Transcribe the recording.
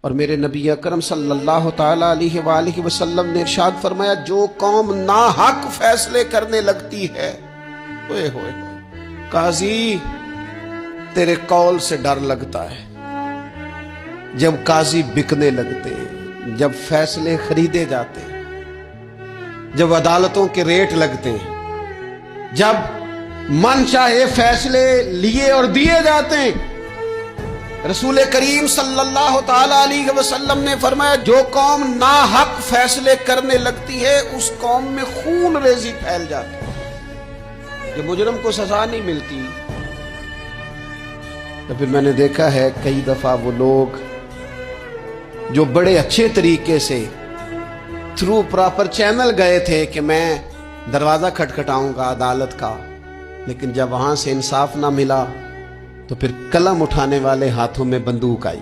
और मेरे नबी अकरम सल्लल्लाहु ताला अलैहि वसल्लम ने इरशाद फरमाया, जो कौम ना हक फैसले करने लगती है, ओए होए काजी तेरे कौल से डर लगता है। जब काजी बिकने लगते हैं, जब फैसले खरीदे जाते हैं, जब अदालतों के रेट लगते हैं, जब मन चाहे फैसले लिए और दिए जाते हैं, रसूल करीम सल्लल्लाहु ताला अलैहि वसल्लम ने फरमाया, जो कौम ना हक फैसले करने लगती है उस कौम में खून रेजी फैल जाती है। जब मुजरम को सजा नहीं मिलती तो फिर मैंने देखा है कई दफा वो लोग जो बड़े अच्छे तरीके से थ्रू प्रॉपर चैनल गए थे कि मैं दरवाजा खटखटाऊंगा अदालत का, लेकिन जब वहां से इंसाफ ना मिला तो फिर कलम उठाने वाले हाथों में बंदूक आई।